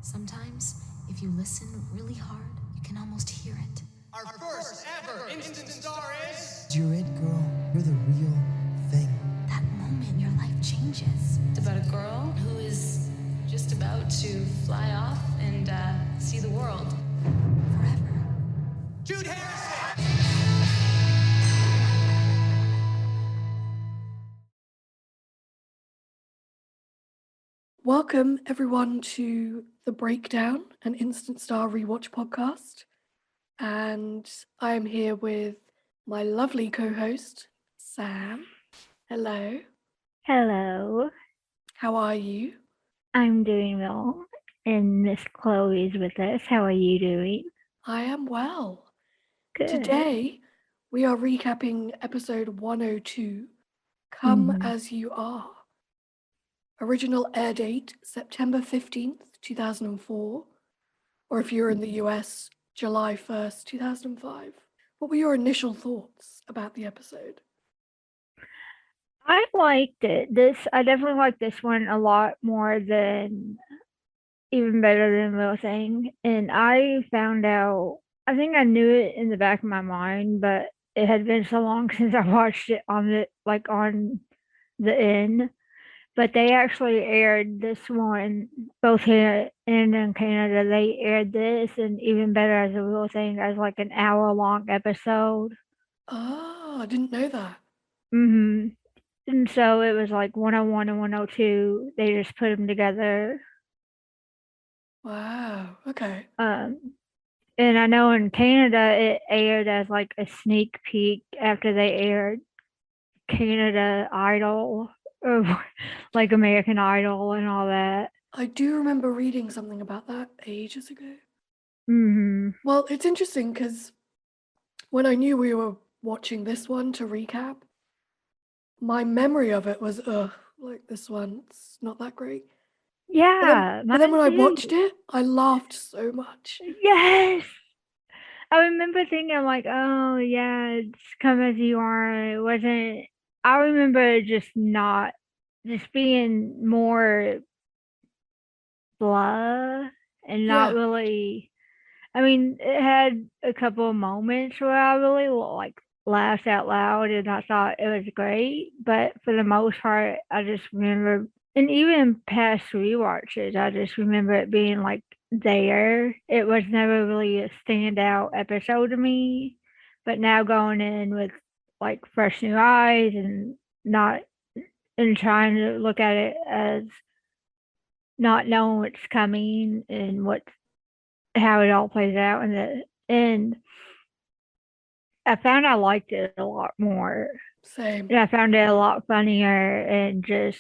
Sometimes, if you listen really hard, you can almost hear it. Our first ever instant star is... You're it, girl. You're the real thing. That moment your life changes. It's about a girl who is just about to fly off and see the world. Forever. Jude Harrison! Welcome, everyone, to The Breakdown, an Instant Star Rewatch podcast. And I am here with my lovely co-host, Sam. Hello. Hello, How are you? I'm doing well, and Miss Chloe is with us. How are you doing? I am well. Good. Today, we are recapping episode 102, Come As You Are. Original air date, September 15th, 2004. Or if you're in the US, July 1st, 2005. What were your initial thoughts about the episode? I liked it. I definitely liked this one a lot more than, even better than Real Thing. And I found out, I think I knew it in the back of my mind, but it had been so long since I watched it on the end. But they actually aired this one, both here and in Canada. They aired this, and even better as a Real Thing, as like an hour-long episode. Oh, I didn't know that. And so it was like 101 and 102. They just put them together. Wow, okay. And I know in Canada it aired as like a sneak peek after they aired Canada Idol, or like American Idol and all that. I do remember reading something about that ages ago. Mhm. Well, it's interesting because when I knew we were watching this one to recap, my memory of it was, like this one's not that great. Yeah, But then when I mine too. watched it, I laughed so much. Yes. I remember thinking, like, oh yeah, it's Come As You Are. It wasn't. I remember just being more blah and not Yeah. really. I mean, it had a couple of moments where I really like laughed out loud and I thought it was great, but for the most part, I just remember, and even past rewatches, I just remember it being like there. It was never really a standout episode to me, but now going in with like fresh new eyes and not and trying to look at it as not knowing what's coming and how it all plays out in the end, I found I liked it a lot more. Same. And I found it a lot funnier, and just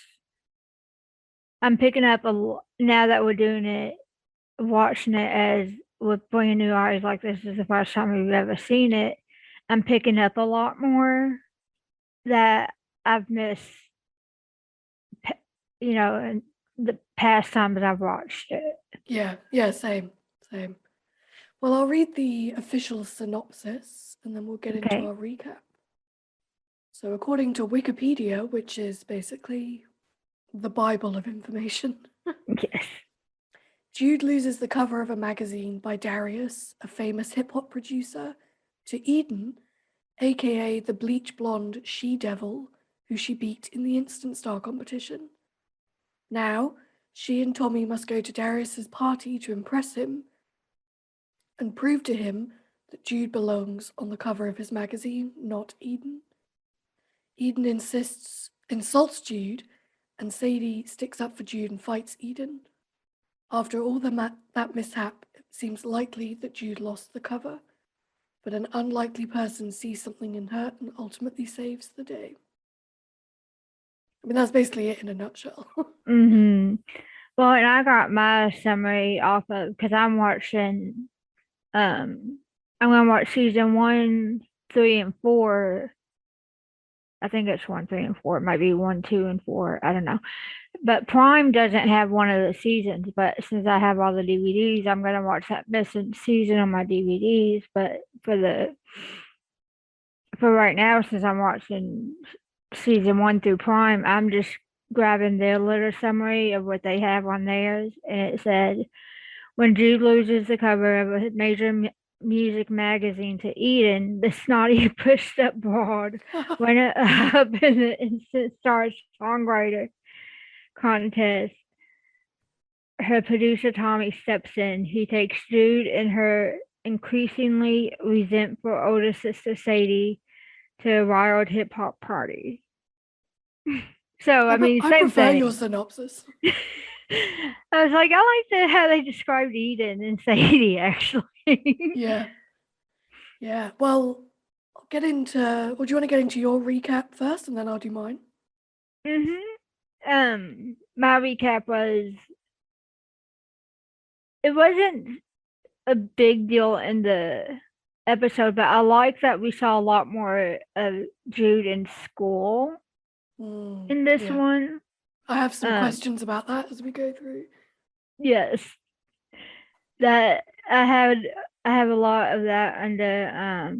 I'm picking up now that we're doing it, watching it as with brand new eyes, like this is the first time we've ever seen it. I'm picking up a lot more that I've missed, in the past times I've watched it. Yeah, same. Well, I'll read the official synopsis and then we'll get into Okay. our recap. So according to Wikipedia, which is basically the Bible of information, Yes. Jude loses the cover of a magazine by Darius, a famous hip-hop producer, to Eden, aka the bleach blonde she-devil, who she beat in the Instant Star competition. Now, she and Tommy must go to Darius's party to impress him and prove to him that Jude belongs on the cover of his magazine, not Eden. Eden insults Jude, and Sadie sticks up for Jude and fights Eden. After all that mishap, it seems likely that Jude lost the cover, but an unlikely person sees something in her and ultimately saves the day. I mean, that's basically it in a nutshell. Well, and I got my summary off of, because I'm watching, I'm gonna watch season 1, 3, and 4. I think it's 1, 3, and 4. It might be 1, 2, and 4. I don't know. But Prime doesn't have one of the seasons. But since I have all the DVDs, I'm gonna watch that missing season on my DVDs. But for right now, since I'm watching season 1 through Prime, I'm just grabbing their little summary of what they have on theirs, and it said when Jude loses the cover of a major music magazine to Eden, the snotty, pushed-up broad went up in the Instant Star Songwriter contest. Her producer Tommy steps in. He takes Jude and her increasingly resentful older sister Sadie to a wild hip hop party. So I mean, I same prefer thing. your synopsis. I was like, I like how they described Eden and Sadie actually. Yeah. Well, I'll get into. Or do you want to get into your recap first, and then I'll do mine? My recap was. It wasn't a big deal in the episode, but I like that we saw a lot more of Jude in school in this one. I have some questions about that as we go through. Yes, that I have a lot of that under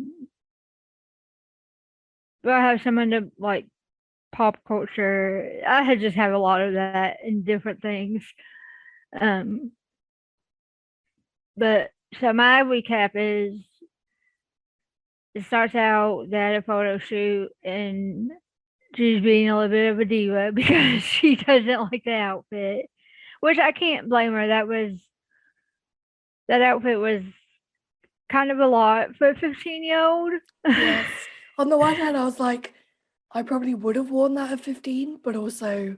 but I have some under like pop culture. I just have a lot of that in different things. But so my recap is it starts out that a photo shoot and she's being a little bit of a diva because she doesn't like the outfit, which I can't blame her. That outfit was kind of a lot for a 15-year-old. Yes. On the one hand, I was like, I probably would have worn that at 15, but also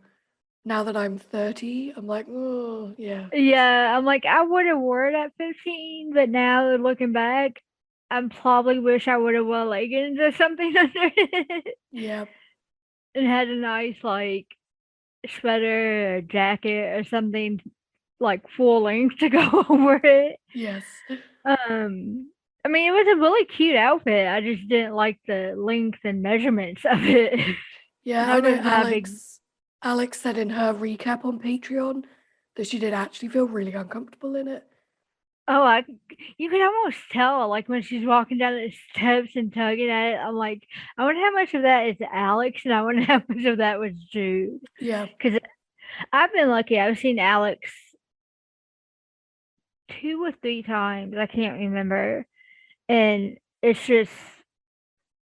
now that I'm 30, I'm like, oh, yeah. Yeah, I'm like, I would have worn it at 15, but now looking back, I probably wish I would have worn leggings or something under it. Yeah. And had a nice, like, sweater or jacket or something, like, full length to go over it. Yes. I mean, it was a really cute outfit. I just didn't like the length and measurements of it. Yeah, I know Alex said in her recap on Patreon that she did actually feel really uncomfortable in it. Oh, you can almost tell, like, when she's walking down the steps and tugging at it, I'm like, I wonder how much of that is Alex, and I wonder how much of that was Jude. Yeah. Because I've been lucky. I've seen Alex 2 or 3 times. I can't remember. And it's just,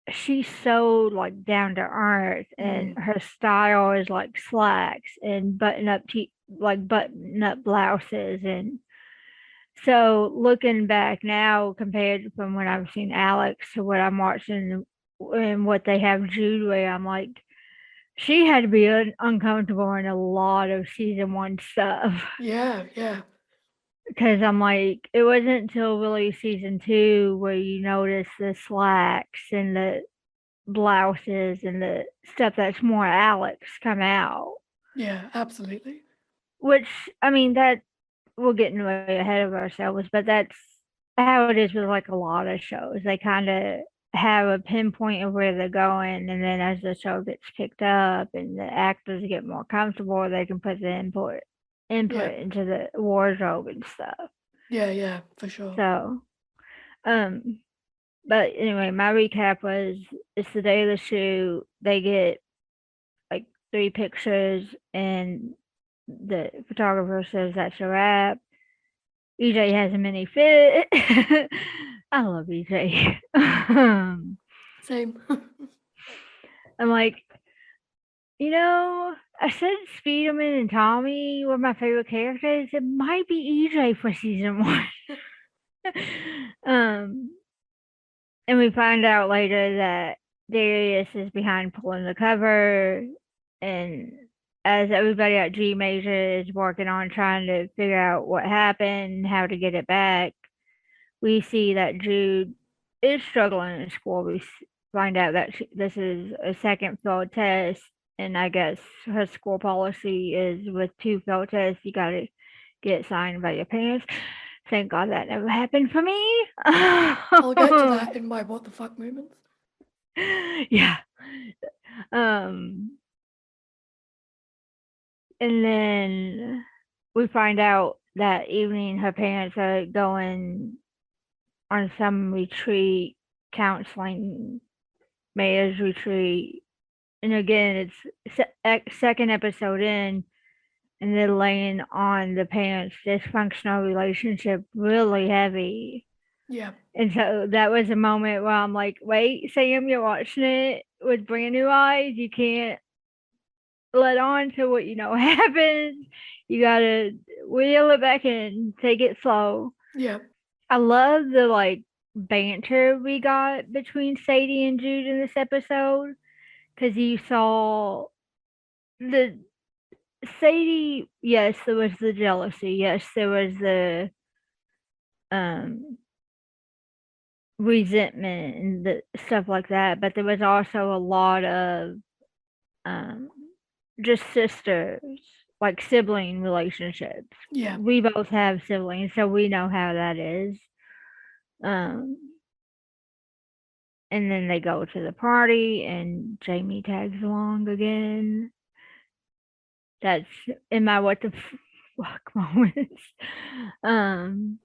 she's so, like, down to earth, and her style is, like, slacks and button-up blouses, and so looking back now, compared from when I've seen Alex to what I'm watching and what they have Jude wear, I'm like, she had to be uncomfortable in a lot of season 1 stuff. Yeah. Because I'm like, it wasn't until really season 2 where you notice the slacks and the blouses and the stuff that's more Alex come out. Yeah, absolutely. Which, I mean, that we're getting way ahead of ourselves, but that's how it is with like a lot of shows. They kind of have a pinpoint of where they're going, and then as the show gets picked up and the actors get more comfortable, they can put the input into the wardrobe and stuff. Yeah, for sure. So, but anyway, my recap was it's the day of the shoot. They get like 3 pictures, and the photographer says that's a wrap. EJ has a mini fit. I love EJ. Same. I'm like, I said Speedoman and Tommy were my favorite characters. It might be EJ for season 1. And we find out later that Darius is behind pulling the cover, and as everybody at G Major is working on trying to figure out what happened, how to get it back, we see that Jude is struggling in school. We find out that this is a second failed test, and I guess her school policy is with 2 failed tests, you got to get signed by your parents. Thank God that never happened for me. I'll get to that in my what the fuck moments. Yeah. And then we find out that evening her parents are going on some retreat, counseling, mayor's retreat. And again, it's second episode in, and then laying on the parents' dysfunctional relationship really heavy. Yeah. And so that was a moment where I'm like, wait, Sam, you're watching it with brand new eyes. You can't let on to what you know happens. You gotta wheel it back in, take it slow. Yeah. I love the like banter we got between Sadie and Jude in this episode, because you saw the Sadie. Yes, there was the jealousy. Yes, there was the um resentment and the stuff like that. But there was also a lot of um just sisters, like sibling relationships. Yeah. We both have siblings, so we know how that is. Um, and then they go to the party, and Jamie tags along again. That's in my what the fuck moments. Um,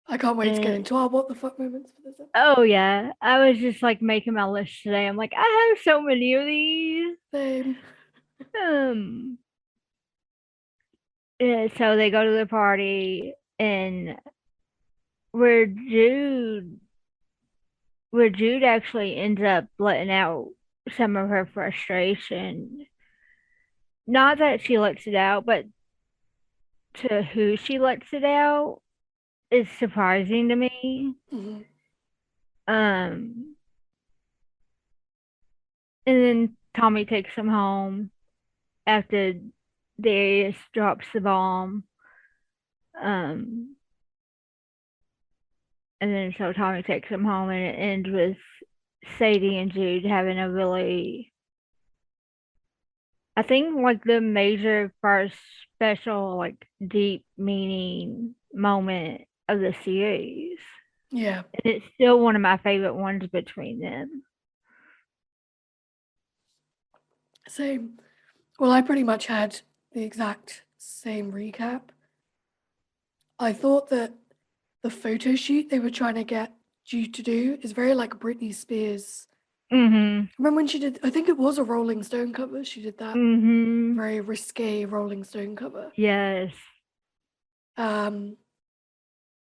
I can't wait to get and into our what the fuck moments for this episode. oh yeah, I was just like making my list today. I'm like, I have so many of these. Same. Yeah, so they go to the party, and where Jude where Jude actually ends up letting out some of her frustration. Not that she lets it out, but to who she lets it out is surprising to me. Mhm. Um, and then Tommy takes him home after Darius drops the bomb. Um, and then so Tommy takes him home, and it ends with Sadie and Jude having a really, I think, like the major first special, like deep meaning moment of the series. Yeah. And it's still one of my favorite ones between them. Same. Well, I pretty much had the exact same recap. I thought that the photo shoot they were trying to get Jude to do is very like Britney Spears. Mm-hmm. Remember when she did, I think it was a Rolling Stone cover, she did that Mm-hmm. very risque Rolling Stone cover. Yes.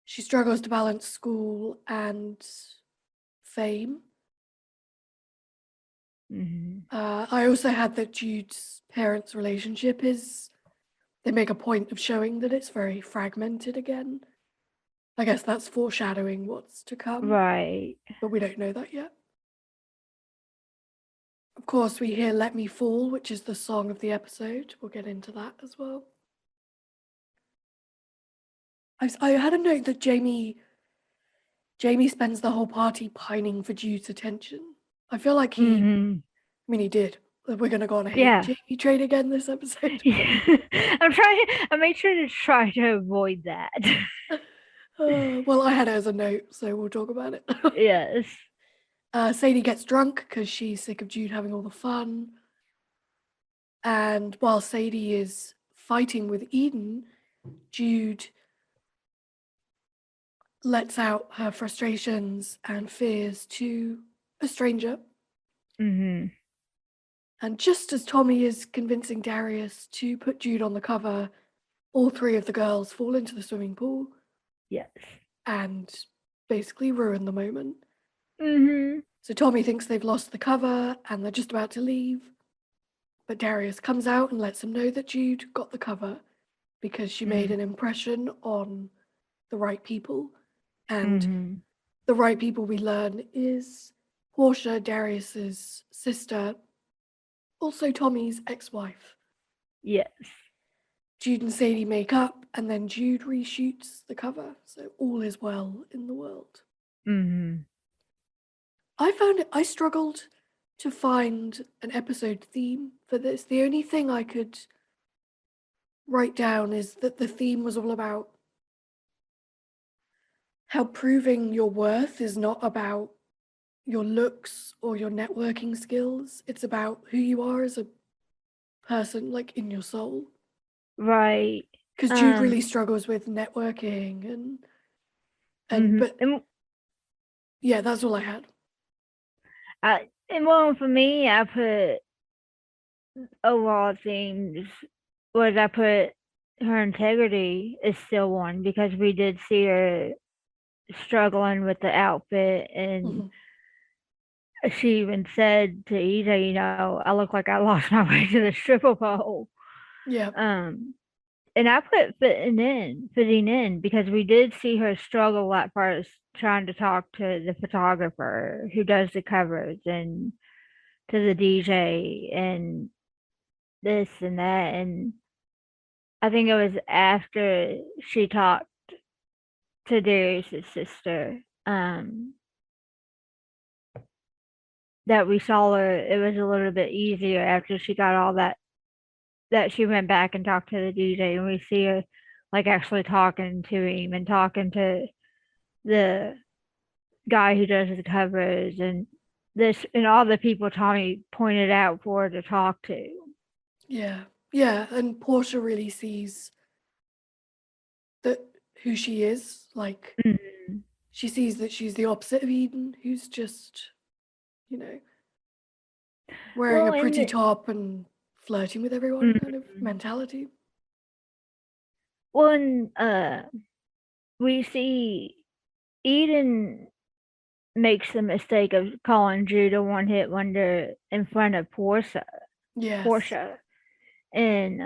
She struggles to balance school and fame. Mm-hmm. I also had that Jude's parents' relationship is, they make a point of showing that it's very fragmented again. I guess that's foreshadowing what's to come, Right. but we don't know that yet. Of course, we hear Let Me Fall, which is the song of the episode. We'll get into that as well. I had a note that Jamie spends the whole party pining for Jude's attention. I feel like Mm-hmm. I mean, he did. We're going to go on a hate Yeah. Jamie train again this episode. I made sure to try to avoid that. Well, I had it as a note, so we'll talk about it. Yes. Sadie gets drunk because she's sick of Jude having all the fun. And while Sadie is fighting with Eden, Jude lets out her frustrations and fears to a stranger. Mm-hmm. And just as Tommy is convincing Darius to put Jude on the cover, all three of the girls fall into the swimming pool. Yes. And basically ruin the moment. Mm-hmm. So Tommy thinks they've lost the cover and they're just about to leave. But Darius comes out and lets them know that Jude got the cover because she made an impression on the right people. And the right people we learn is Portia, Darius's sister, also Tommy's ex-wife. Yes. Jude and Sadie make up, and then Jude reshoots the cover, so all is well in the world. Mm-hmm. I struggled to find an episode theme for this. The only thing I could write down is that the theme was all about how proving your worth is not about your looks or your networking skills. It's about who you are as a person, like in your soul. Right. Because Jude really struggles with networking but yeah, that's all I had. And well, for me, I put overall themes was I put her integrity is still one because we did see her struggling with the outfit, and she even said to EJ, I look like I lost my way to the stripper pole. Yeah. And I put fitting in because we did see her struggle at first trying to talk to the photographer who does the covers and to the DJ and this and that. And I think it was after she talked to Darius's sister, that we saw her. It was a little bit easier after she got all that she went back and talked to the DJ, and we see her like actually talking to him and talking to the guy who does the covers and this and all the people Tommy pointed out for her to talk to. Yeah. Yeah. And Portia really sees that who she is. Like, she sees that she's the opposite of Eden, who's just, wearing a pretty top and flirting with everyone kind of mentality. Well, and we see Eden makes the mistake of calling Jude a one-hit wonder in front of Portia. Yes. Portia. And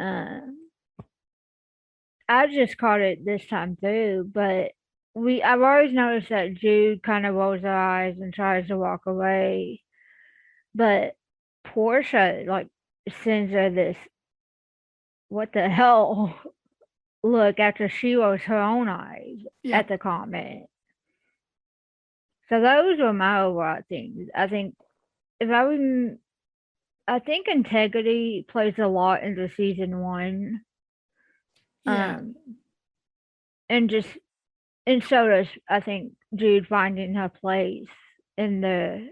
I just caught it this time through, but I've always noticed that Jude kind of rolls her eyes and tries to walk away. But Portia like sends her this what the hell look after she rolls her own eyes at the comment. So those were my overall things. I think I think integrity plays a lot into season 1. Yeah. And so does I think Jude finding her place in the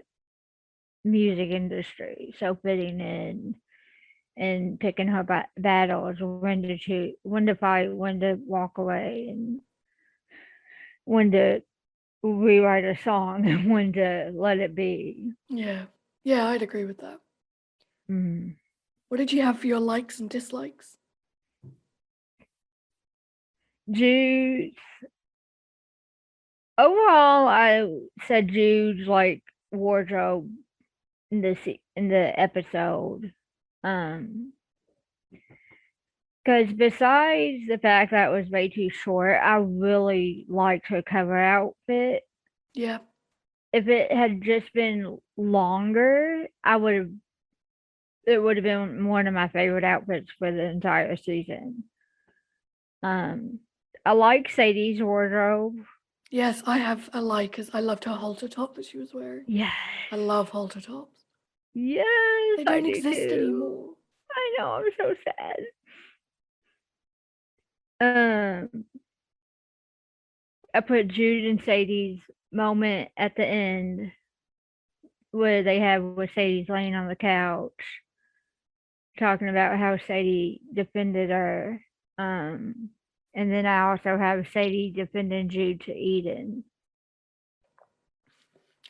music industry. So fitting in and picking her battles, when to fight, when to walk away, and when to rewrite a song and when to let it be. Yeah. Yeah, I'd agree with that. What did you have for your likes and dislikes? Jude's overall, I said Jude's like wardrobe in the episode. Because besides the fact that it was way too short, I really liked her cover outfit. Yeah. If it had just been longer, it would have been one of my favorite outfits for the entire season. I like Sadie's wardrobe. Yes, I have a like because I loved her halter top that she was wearing. Yeah. I love halter tops. Yes, they don't exist anymore. I know, I'm so sad. I put Jude and Sadie's moment at the end where they have with Sadie's laying on the couch talking about how Sadie defended her. And then I also have Sadie defending Jude to Eden.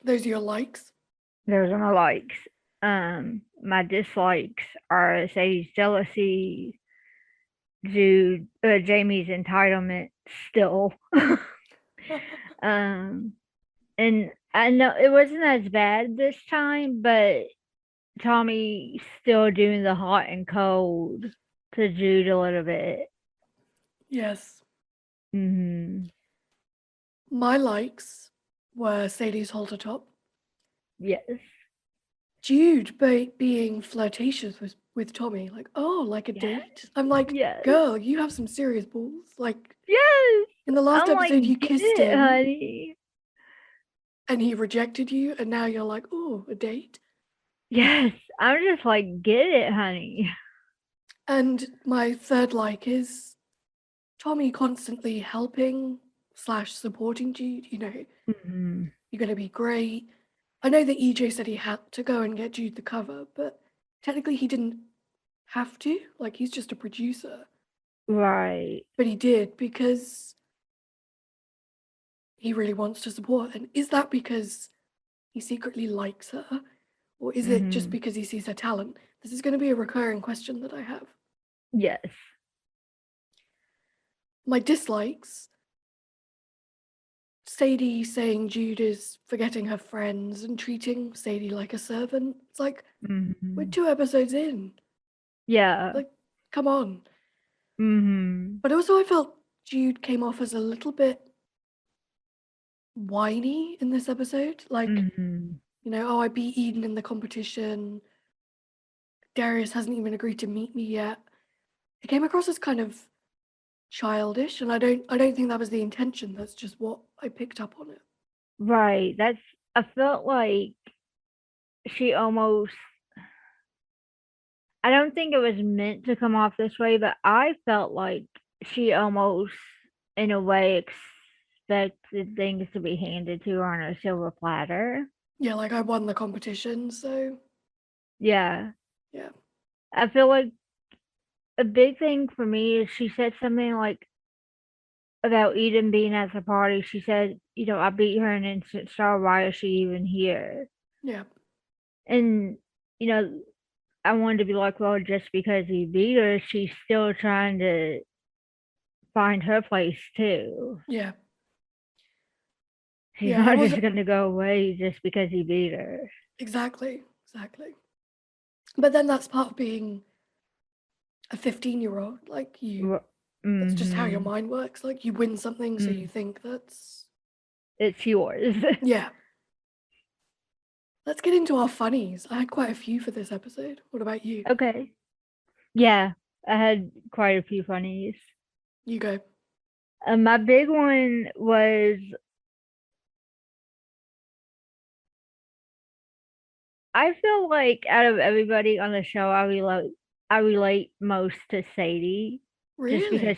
Those are your likes? Those are my likes. My dislikes are Sadie's jealousy, Jamie's entitlement still. And I know it wasn't as bad this time, but Tommy still doing the hot and cold to Jude a little bit. Yes. My likes were Sadie's halter top. Yes. Jude being flirtatious with Tommy, like, oh, like a date. I'm like, girl, you have some serious balls. Like, yes. In the last episode, you kissed him, honey, and he rejected you, and now you're like, oh, a date. Yes, I'm just like, get it, honey. And my third like is Tommy constantly helping / supporting Jude. You're going to be great. I know that EJ said he had to go and get Jude the cover, but technically he didn't have to. Like, he's just a producer. Right. But he did because he really wants to support. And is that because he secretly likes her? Or is it just because he sees her talent? This is going to be a recurring question that I have. Yes. My dislikes. Sadie saying Jude is forgetting her friends and treating Sadie like a servant. It's like, we're 2 episodes in. Yeah. Like, come on. Mm-hmm. But also I felt Jude came off as a little bit whiny in this episode. Like, oh, I beat Eden in the competition. Darius hasn't even agreed to meet me yet. It came across as kind of childish, and I don't think that was the intention. That's just what I picked up on it. Right. I felt like she almost, I don't think it was meant to come off this way, but I felt like she almost, in a way, expected things to be handed to her on a silver platter. Yeah, like I won the competition, so. Yeah. Yeah. I feel like a big thing for me is she said something like about Eden being at the party. She said, I beat her in Instant Star. Why is she even here? Yeah. And, I wanted to be like, well, just because he beat her, she's still trying to find her place too. Yeah. She's not just going to go away just because he beat her. Exactly. But then that's part of being a 15-year-old. Like that's just how your mind works. Like you win something, so you think it's yours. Yeah. Let's get into our funnies. I had quite a few for this episode. What about you? Okay. Yeah, I had quite a few funnies. You go. My big one was, I feel like out of everybody on the show, I relate most to Sadie. Really? Just because,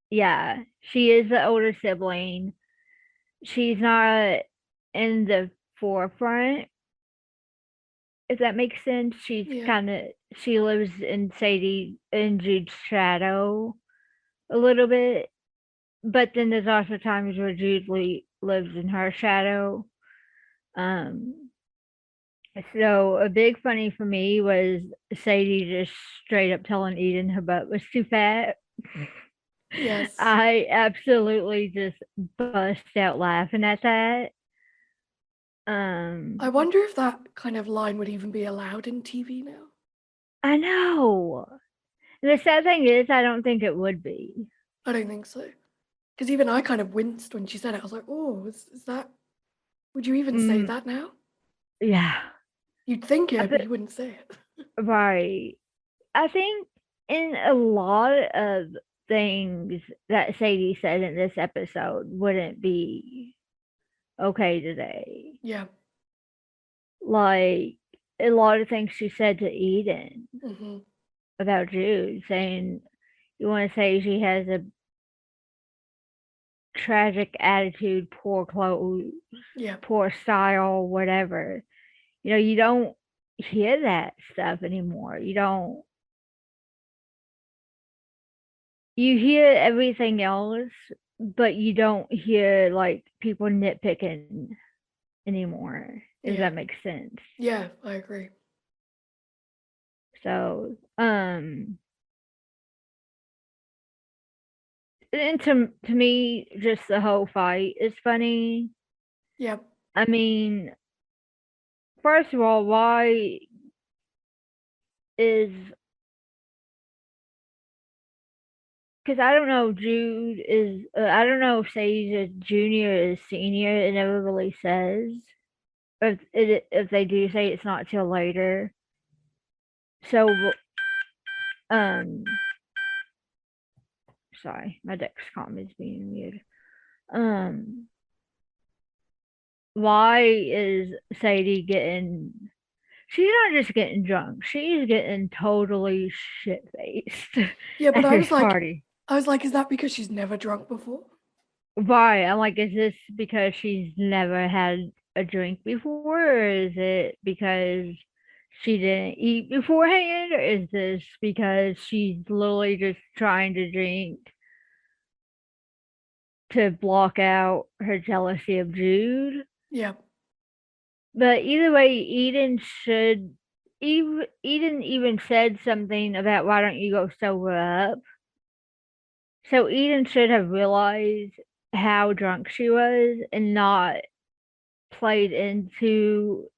yeah, she is the older sibling. She's not in the forefront, if that makes sense. She's she lives in Sadie and Jude's shadow a little bit. But then there's also times where Jude lives in her shadow. So a big funny for me was Sadie just straight up telling Eden her butt was too fat. Yes. I absolutely just bust out laughing at that. I wonder if that kind of line would even be allowed in TV now. I know. And the sad thing is, I don't think it would be. I don't think so. Because even I kind of winced when she said it. I was like, oh, is that... Would you even say that now? Yeah. You'd think it, but you wouldn't say it. Right. I think in a lot of things that Sadie said in this episode wouldn't be okay today. Yeah. Like a lot of things she said to Eden about Jude, saying, you want to say she has a tragic attitude, poor clothes, poor style, whatever. You don't hear that stuff anymore. You hear everything else, but you don't hear like people nitpicking anymore, if that makes sense. Yeah, I agree. So, and to me, just the whole fight is funny. Yep. I mean, first of all, why is... Because I don't know, Jude is... I don't know if Sadie's a junior or senior. It never really says. If they do say it's not till later. So, sorry, my Dexcom is being weird. Why is Sadie getting... She's not just getting drunk. She's getting totally shit-faced. Yeah, but I was like, is that because she's never drunk before? Why? I'm like, is this because she's never had a drink before? Or is it because she didn't eat beforehand? Or is this because she's literally just trying to drink to block out her jealousy of Jude? Yeah. But either way, Eden even said something about, why don't you go sober up? So Eden should have realized how drunk she was and not played into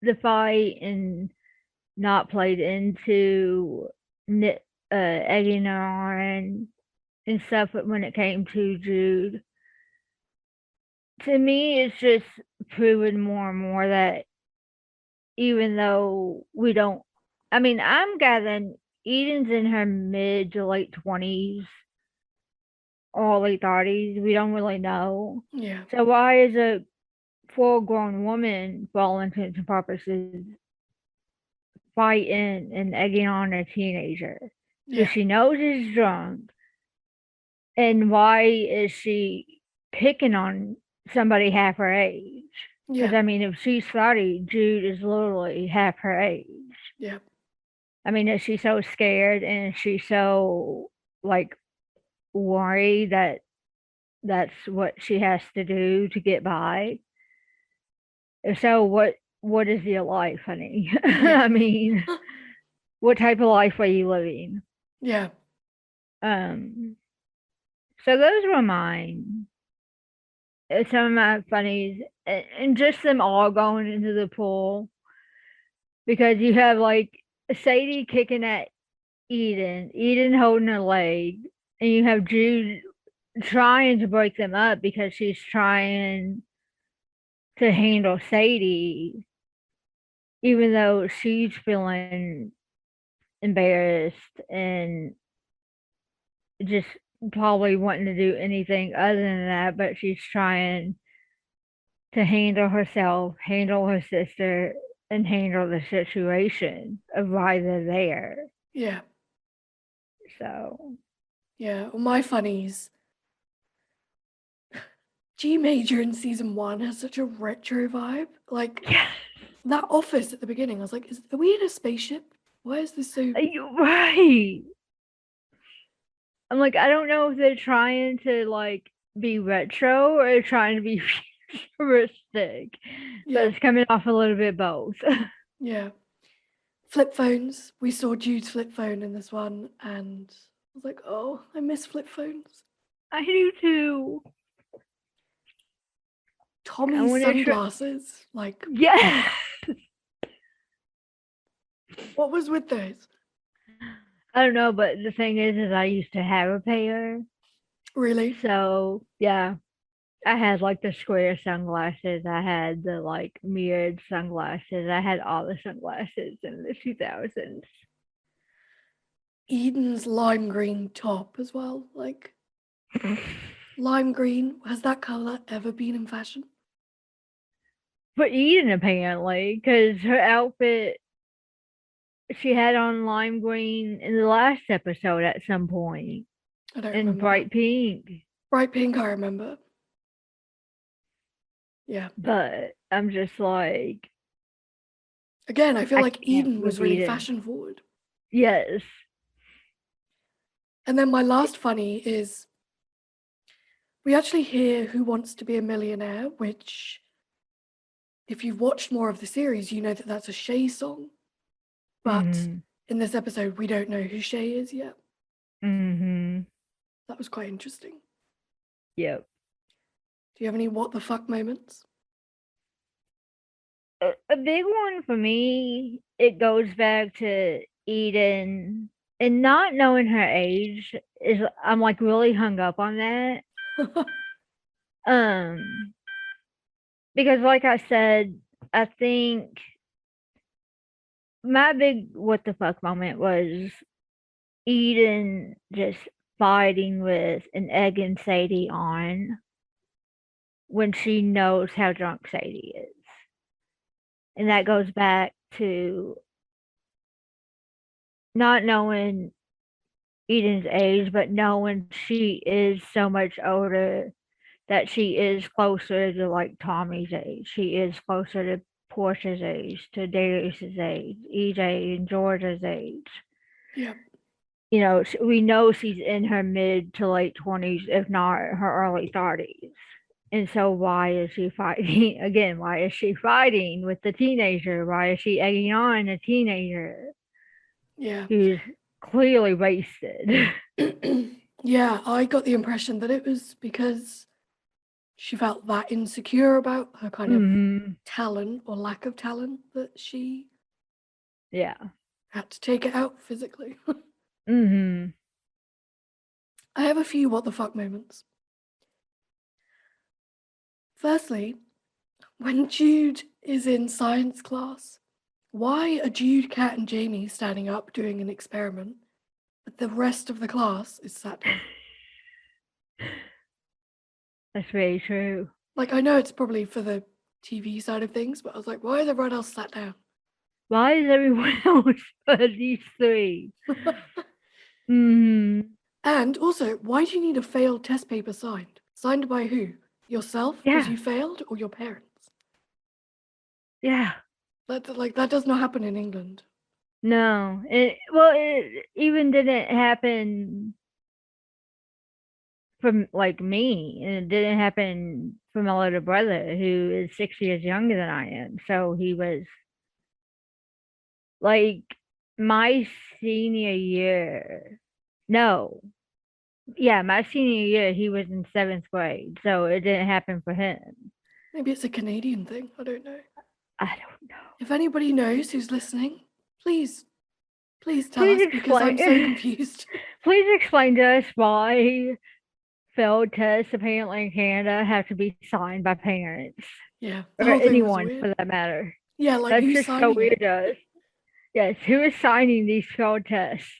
the fight and not played into egging her on and stuff when it came to Jude. To me, it's just proven more and more that even though we don't, I mean, I'm gathering Eden's in her mid to late 20s or late 30s. We don't really know. Yeah. So why is a full-grown woman, for all intents and purposes, fighting and egging on a teenager? Because she knows he's drunk. And why is she picking on somebody half her age? Because, Yeah. I mean, if she's 30, Jude is literally half her age. Yeah. I mean, is she so scared and is she so, like, worried that that's what she has to do to get by? If so, what is your life, honey? I mean, what type of life are you living? Yeah. So those were mine. Some of my funnies, and just them all going into the pool, because you have like Sadie kicking at Eden holding her leg, and you have Jude trying to break them up because she's trying to handle Sadie, even though she's feeling embarrassed and just probably wanting to do anything other than that, but she's trying to handle herself, handle her sister, and handle the situation of why they're there. Yeah. So, Yeah. Well, my funnies. G Major in season 1 has such a retro vibe. Like, that office at the beginning, I was like, are we in a spaceship? Why is this so... you're right. I'm like, I don't know if they're trying to like be retro or trying to be futuristic, but it's coming off a little bit both. Yeah. Flip phones. We saw Jude's flip phone in this one, and I was like, oh, I miss flip phones. I do too. Tommy's sunglasses. Like, yeah. What was with those? I don't know, but the thing is I used to have a pair. Really? So, yeah. I had like the square sunglasses. I had the like mirrored sunglasses. I had all the sunglasses in the 2000s. Eden's lime green top as well. Like, lime green. Has that color ever been in fashion? For Eden, apparently, because her outfit, she had on lime green in the last episode at some point. I don't remember. And bright pink. Bright pink, I remember. Yeah. But I'm just like... Again, I feel like Eden was really fashion forward. Yes. And then my last funny is we actually hear Who Wants to Be a Millionaire, which, if you've watched more of the series, you know that that's a Shay song. But in this episode, we don't know who Shay is yet. That was quite interesting. Yep. Do you have any what the fuck moments? A big one for me, it goes back to Eden and not knowing her age is I'm like really hung up on that. Because like I said, I think my big what the fuck moment was Eden just fighting with and egging Sadie on when she knows how drunk Sadie is. And that goes back to not knowing Eden's age, but knowing she is so much older that she is closer to like Tommy's age. She is closer to Portia's age, to Darius's age, EJ and Georgia's age. Yeah. You know, we know she's in her mid to late 20s, if not her early 30s. And so why is she fighting? Again, why is she fighting with the teenager? Why is she egging on a teenager? Yeah. Who's clearly wasted. Yeah, I got the impression that it was because she felt that insecure about her kind of Mm-hmm. talent or lack of talent that she Yeah. had to take it out physically. Mm-hmm. I have a few what the fuck moments. Firstly, when Jude is in science class, why are Jude, Kat, and Jamie standing up doing an experiment, but the rest of the class is sat down? That's very true. Like, I know it's probably for the TV side of things, but I was like, why is everyone else sat down? Why is everyone else but these three? Mm-hmm. And also, why do you need a failed test paper signed? Signed by who? Yourself because Yeah. you failed, or your parents? Yeah. That does not happen in England. No. It even didn't happen from like me, and it didn't happen for my little brother who is 6 years younger than I am. So he was like my senior year. No. Yeah, my senior year he was in 7th grade, so it didn't happen for him. Maybe it's a Canadian thing. I don't know. I don't know. If anybody knows who's listening, please tell Please us because I'm so explain. confused. Please explain to us why failed tests apparently in Canada have to be signed by parents Yeah, the or whole thing was anyone weird. for that matter. Yeah, like That's who's just so signing weird it? to us. Yes, who is signing these failed tests?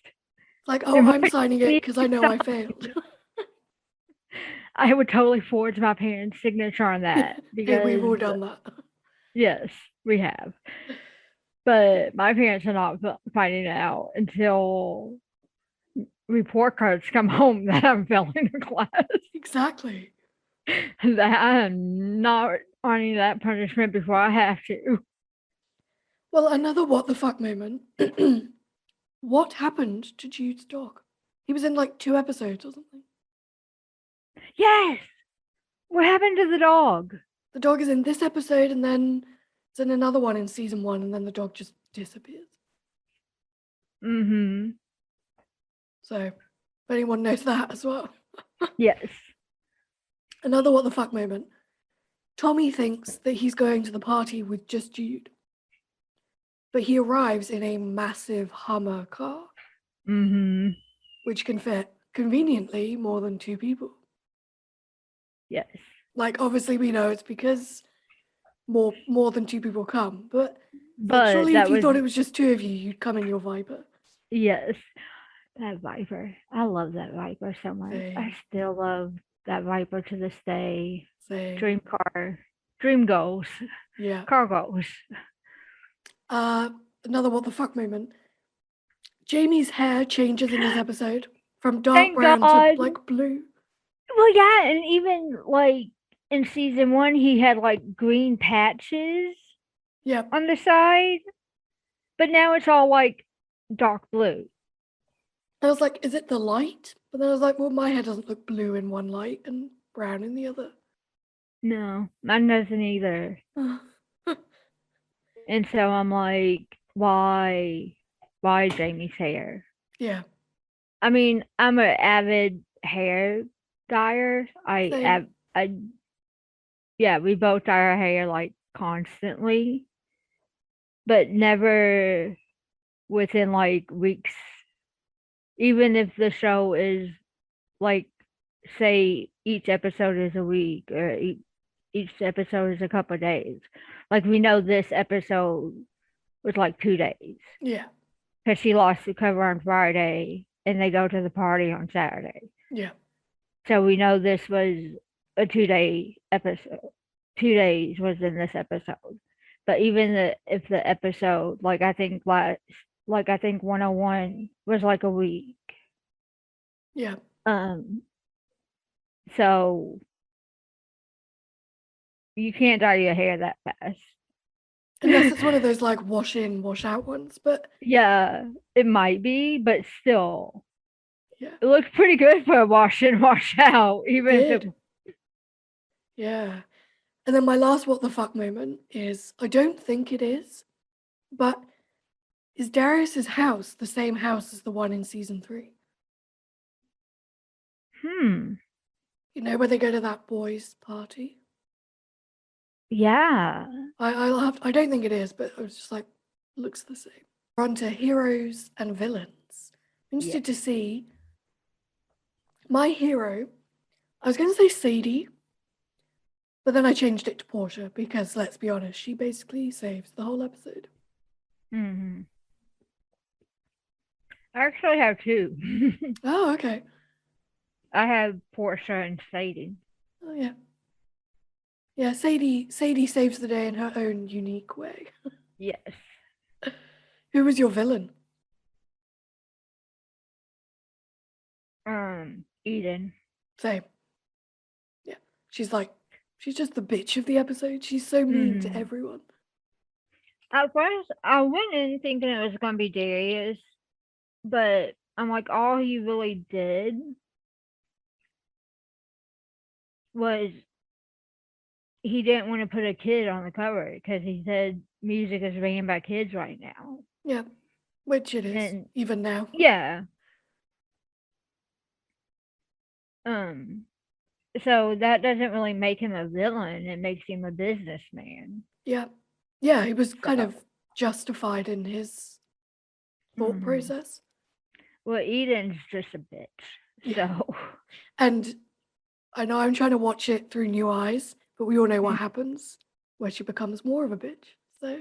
Like, It oh, I'm might signing it be because I know I failed. I would totally forge my parents' signature on that Hey, we've all because done that. yes, we have. But my parents are not finding it out until report cards come home that I'm failing a class. Exactly. That I am not earning that punishment before I have to. Well, another what the fuck moment. What happened to Jude's dog? He was in like 2 episodes or something. Yes. What happened to the dog? The dog is in this episode and then it's in another one in season 1 and then the dog just disappears. Mm-hmm. So, if anyone knows that as well. Yes. Another what the fuck moment. Tommy thinks that he's going to the party with just Jude. But he arrives in a massive Hummer car, Mm-hmm. which can fit conveniently more than 2 people. Yes. Like, obviously we know it's because more than 2 people come, but But surely that if you was thought it was just 2 of you, you'd come in your Viper. yes. That Viper. I love that Viper so much. I Same. still love that Viper to this day. Same. Dream car. Dream goals. Yeah. Car goals. Another what the fuck moment. Jamie's hair changes in this episode from dark Thank brown to God. like blue. Well, yeah, and even like in season 1, he had like green patches Yep. on the side, but now it's all like dark blue. I was like, is it the light? But then I was like, well, my hair doesn't look blue in one light and brown in the other. No, mine doesn't either. And so I'm like, why Jamie's hair? Yeah. I mean, I'm an avid hair dyer. Same. Yeah, we both dye our hair like constantly, but never within like weeks. Even if the show is like, say, each episode is a week or each episode is a couple of days. Like we know this episode was like 2 days Yeah. because she lost the cover on Friday and they go to the party on Saturday. Yeah. So we know this was a 2-day episode. 2 days was in this episode. But even if the episode, like I think 101 was like a week. Yeah. So you can't dye your hair that fast. Unless it's one of those like wash in, wash out ones, but Yeah, it might be, but still, yeah. it looks pretty good for a wash in, wash out. Even if Did. Yeah. And then my last what the fuck moment is, I don't think it is, but is Darius's house the same house as the one in season 3? You know where they go to that boys' party? Yeah. I don't think it is, but I was just like, looks the same. We're on to heroes and villains. I'm interested to see my hero. I was going to say Sadie, but then I changed it to Portia because, let's be honest, she basically saves the whole episode. Mm-hmm. I actually have two. Oh, okay. I have Portia and Sadie. Oh, yeah. Yeah, Sadie saves the day in her own unique way. Yes. Who was your villain? Eden. Same. Yeah. She's just the bitch of the episode. She's so mean to everyone. At first, I went in thinking it was going to be Darius, but I'm like, all he really did was he didn't want to put a kid on the cover because he said music is banned by kids right now. Yeah, which it is, And even now. yeah. So that doesn't really make him a villain. It makes him a businessman. Yeah. Yeah, he was kind of justified in his thought process. Well, Eden's just a bitch. Yeah. So. And I know I'm trying to watch it through new eyes, but we all know what happens where she becomes more of a bitch. So.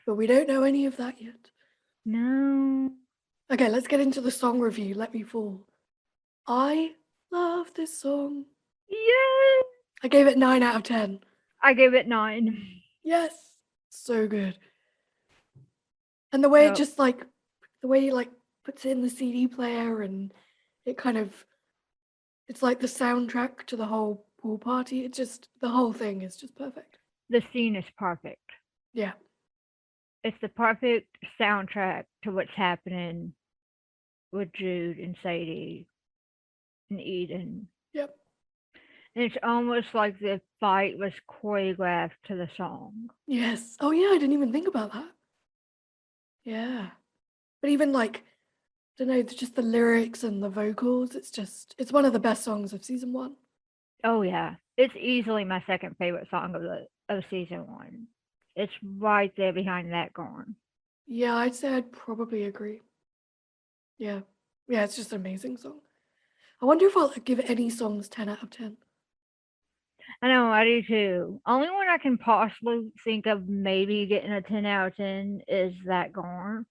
But we don't know any of that yet. No. Okay, let's get into the song review. Let Me Fall. I love this song. Yes. I gave it 9 out of 10. I gave it 9. Yes. So good. And the way it just the way he puts it in the CD player and it kind of, it's like the soundtrack to the whole pool party. It just, the whole thing is just perfect. The scene is perfect. Yeah. It's the perfect soundtrack to what's happening with Jude and Sadie and Eden. Yep. And it's almost like the fight was choreographed to the song. Yes. Oh yeah, I didn't even think about that. Yeah. But even I don't know, just the lyrics and the vocals, it's one of the best songs of season 1. Oh yeah. It's easily my second favorite song of season 1. It's right there behind that Gorn. Yeah, I'd say I'd probably agree. Yeah. Yeah, it's just an amazing song. I wonder if I'll give any songs 10 out of 10. I know, I do too. Only one I can possibly think of maybe getting a 10 out of 10 is that Gorn.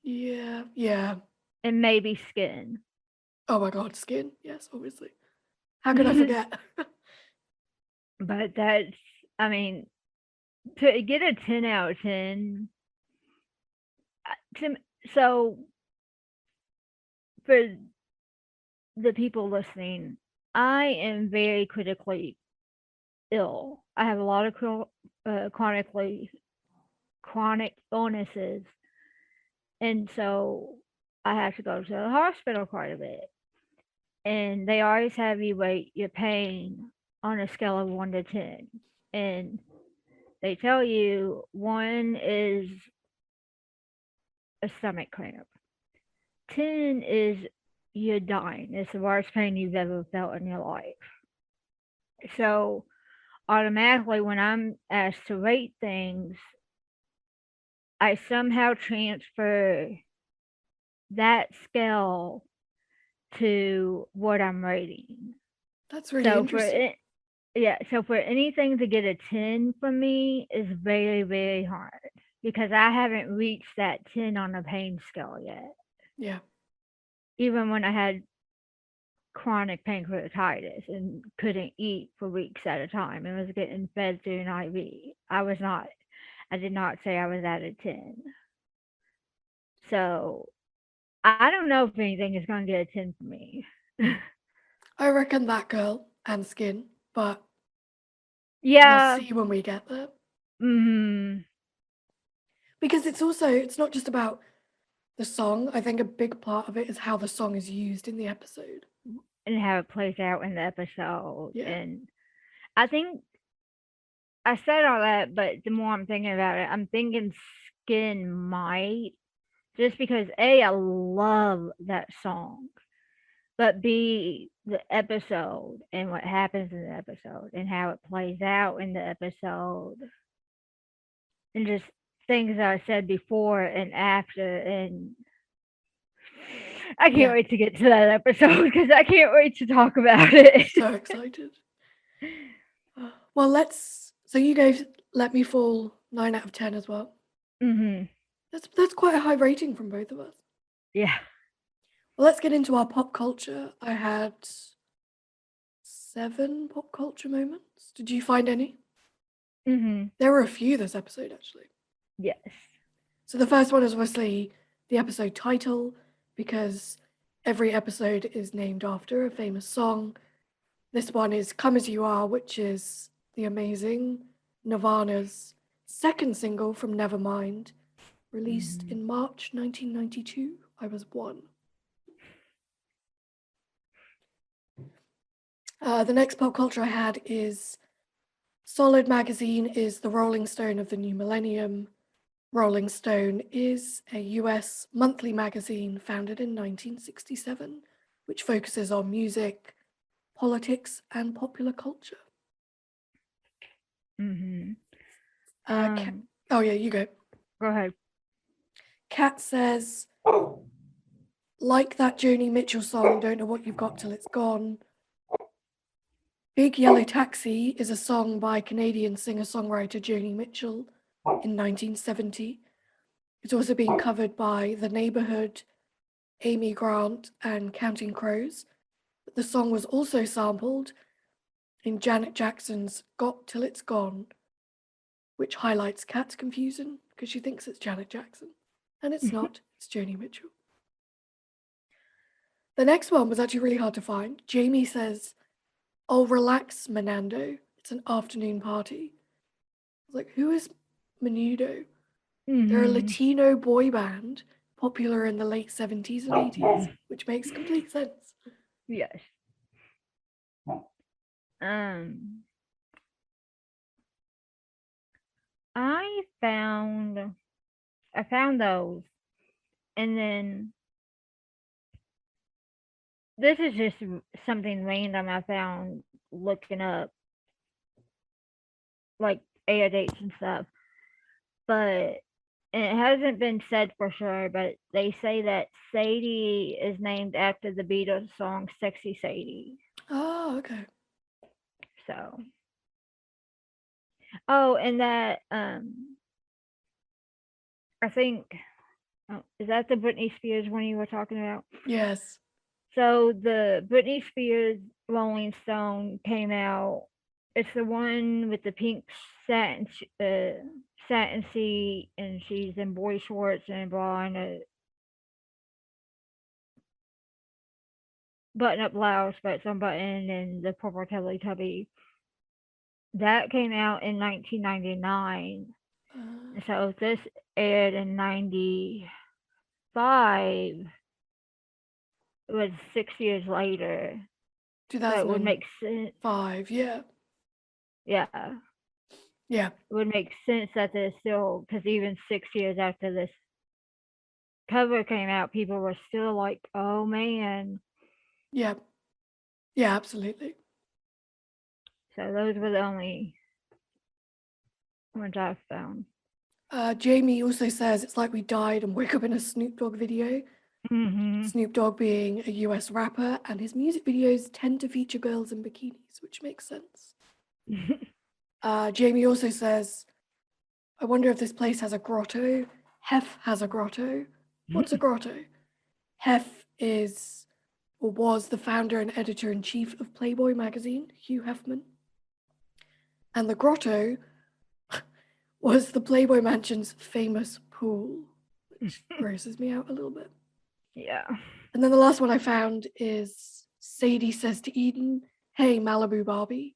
Yeah, yeah. And maybe Skin. Oh my god, Skin. Yes, obviously. How could I forget? But that's, I mean, to get a 10 out of 10, so for the people listening, I am very critically ill. I have a lot of chronic illnesses, and so I have to go to the hospital quite a bit. And they always have you rate your pain on a scale of 1 to 10, and they tell you 1 is a stomach cramp, 10 is you're dying. It's the worst pain you've ever felt in your life. So automatically, when I'm asked to rate things, I somehow transfer that scale to what I'm rating. That's really interesting. So for anything to get a 10 from me is very, very hard because I haven't reached that 10 on the pain scale yet. Yeah. Even when I had chronic pancreatitis and couldn't eat for weeks at a time and was getting fed through an IV, I did not say I was at a 10. So I don't know if anything is going to get a 10 for me. I reckon that girl and Skin, but yeah, we'll see when we get there. Mm-hmm. Because it's not just about the song. I think a big part of it is how the song is used in the episode. And how it plays out in the episode. Yeah. And I think I said all that, but the more I'm thinking about it, I'm thinking Skin might, just because I love that song. but B, the episode and what happens in the episode and how it plays out in the episode. And just things that I said before and after. And I can't wait to get to that episode because I can't wait to talk about it. So excited. Well, so you gave Let Me Fall 9 out of 10 as well. Mm-hmm. That's quite a high rating from both of us. Yeah. Well, let's get into our pop culture. I had 7 pop culture moments. Did you find any? Mm-hmm. There were a few this episode, actually. Yes. So the first one is obviously the episode title, because every episode is named after a famous song. This one is Come As You Are, which is the amazing Nirvana's second single from Nevermind, released in March 1992. I was 1. The next pop culture I had is Solid Magazine is the Rolling Stone of the new millennium. Rolling Stone is a US monthly magazine founded in 1967, which focuses on music, politics, and popular culture. Mm-hmm. Oh yeah, you go. Go ahead. Kat says, like that Joni Mitchell song, Don't Know What You've Got Till It's Gone. Big Yellow Taxi is a song by Canadian singer-songwriter Joni Mitchell in 1970. It's also been covered by The Neighborhood, Amy Grant, and Counting Crows. The song was also sampled in Janet Jackson's Got Till It's Gone, which highlights Kat's confusion because she thinks it's Janet Jackson. And it's not, it's Joni Mitchell. The next one was actually really hard to find. Jamie says, "Oh, relax, Menando. It's an afternoon party." I was like, who is Menudo? They're a Latino boy band popular in the late 70s and 80s, which makes complete sense. Yes. I found those, and then this is just something random I found looking up, like air dates and stuff. But and it hasn't been said for sure, but they say that Sadie is named after the Beatles song "Sexy Sadie." Oh, okay. So, oh, and that I think is that the Britney Spears one you were talking about? Yes. So the Britney Spears Rolling Stone came out. It's the one with the pink satin seat, and she's in boy shorts and bra and a button-up blouse, but it's unbuttoned, and the purple Teletubby. That came out in 1999. So this aired in 95. It was 6 years later. 2005, so it would make sense. Yeah. Yeah. Yeah. It would make sense that there's still, because even 6 years after this cover came out, people were still like, oh man. Yeah. Yeah, absolutely. So those were the only ones I found. Jamie also says it's like we died and woke up in a Snoop Dogg video. Snoop Dogg being a US rapper, and his music videos tend to feature girls in bikinis, which makes sense. Jamie also says, I wonder if this place has a grotto. Hef has a grotto. What's a grotto? Hef is or was the founder and editor-in-chief of Playboy magazine, Hugh Hefner. And the grotto was the Playboy Mansion's famous pool, which grosses me out a little bit. Yeah. And then the last one I found is Sadie says to Eden, "Hey, Malibu Barbie."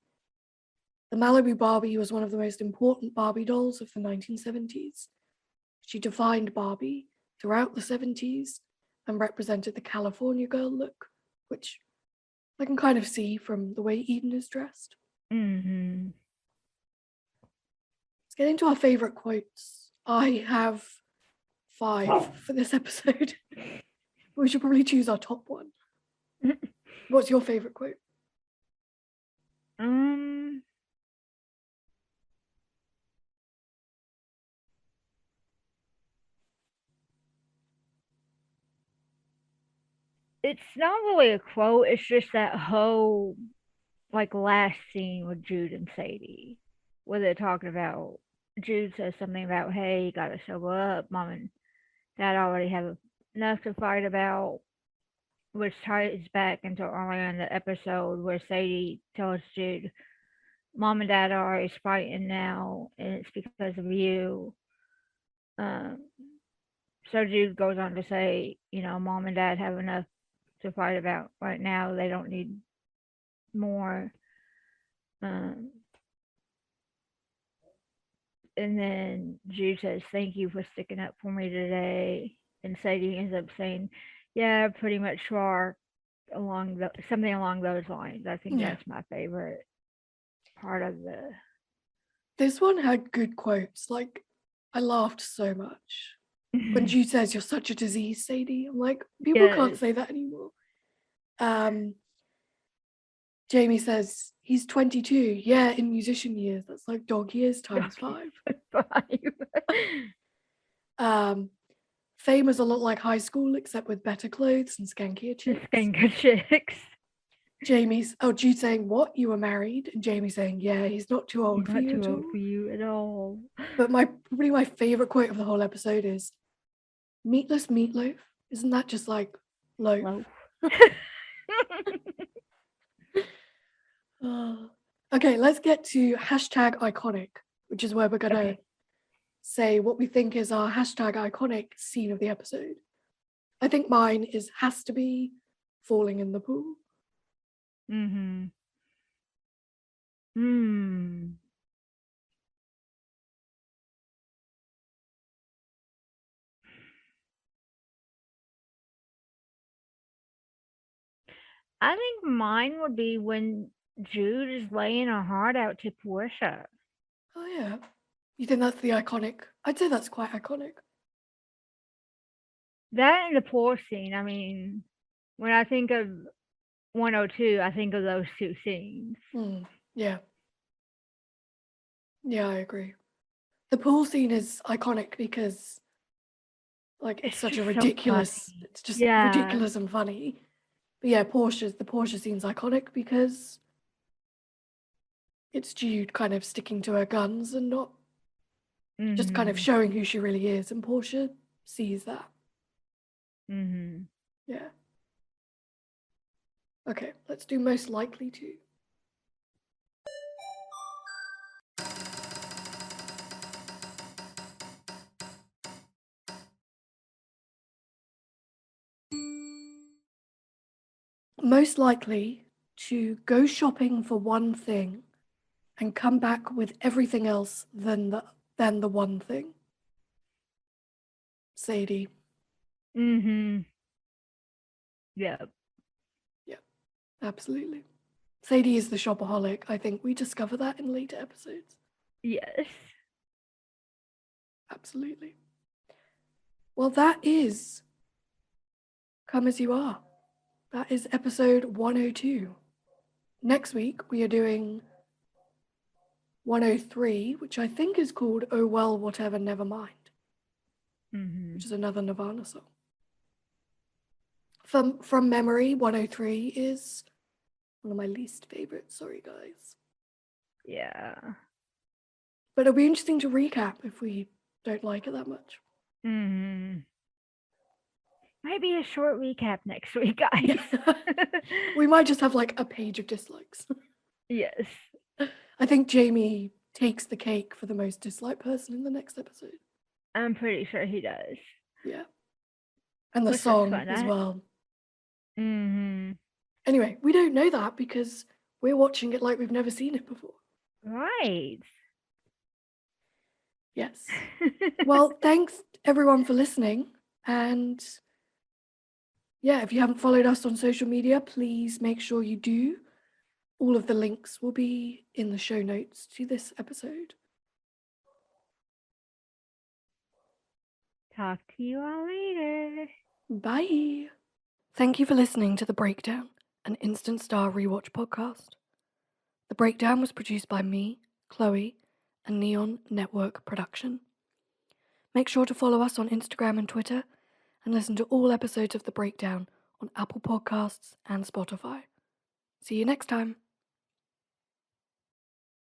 The Malibu Barbie was one of the most important Barbie dolls of the 1970s. She defined Barbie throughout the 70s and represented the California girl look, which I can kind of see from the way Eden is dressed. Let's get into our favorite quotes. I have 5 for this episode. We should probably choose our top one. What's your favorite quote? It's not really a quote. It's just that whole like last scene with Jude and Sadie, where they're talking about Jude says something about, "Hey, you gotta sober up. Mom and Dad already have enough to fight about," which ties back into earlier in the episode where Sadie tells Jude, "Mom and Dad are always fighting now, and it's because of you." Um, so Jude goes on to say, Mom and Dad have enough to fight about right now. They don't need more. And then Jude says, "Thank you for sticking up for me today." And Sadie ends up saying, "Yeah, pretty much sure," something along those lines. I think that's my favorite part of the. This one had good quotes. Like, I laughed so much. When Jude says, "You're such a disease, Sadie," I'm like, people can't say that anymore. Jamie says, "He's 22. Yeah, in musician years. That's like dog years times 5. Fame is a lot like high school, except with better clothes and skankier chicks. Jude saying, "What? You were married?" And Jamie saying, "Yeah, he's not too old for you at all. For you at all." But probably my favorite quote of the whole episode is, "Meatless meatloaf? Isn't that just like loaf?" Okay, let's get to #iconic, which is where we're gonna say what we think is our #iconic scene of the episode. I think mine has to be falling in the pool. I think mine would be when Jude is laying her heart out to Portia. Oh yeah. You think that's the iconic? I'd say that's quite iconic. That and the pool scene. I mean, when I think of 102, I think of those two scenes. Yeah. Yeah, I agree. The pool scene is iconic because like it's such a ridiculous, it's just ridiculous and funny. But yeah, the Portia scene's iconic because it's Jude kind of sticking to her guns and not just kind of showing who she really is, and Portia sees that. Yeah. Okay, let's do most likely to. Most likely to go shopping for one thing and come back with everything else than the one thing. Sadie. Yep. Yep, absolutely. Sadie is the shopaholic. I think we discover that in later episodes. Yes. Absolutely. Well, that is Come As You Are. That is episode 102. Next week, we are doing 103, which I think is called Oh Well, Whatever, Never Mind, which is another Nirvana song. From memory, 103 is one of my least favorites. Sorry, guys. Yeah. But it'll be interesting to recap if we don't like it that much. Maybe a short recap next week, guys. We might just have like a page of dislikes. Yes. I think Jamie takes the cake for the most disliked person in the next episode. I'm pretty sure he does. Yeah. And the song as well. Anyway, we don't know that because we're watching it like we've never seen it before. Right. Yes. Well, thanks everyone for listening. And yeah, if you haven't followed us on social media, please make sure you do. All of the links will be in the show notes to this episode. Talk to you all later. Bye. Thank you for listening to The Breakdown, an Instant Star Rewatch podcast. The Breakdown was produced by me, Chloe, and Neon Network Production. Make sure to follow us on Instagram and Twitter, and listen to all episodes of The Breakdown on Apple Podcasts and Spotify. See you next time.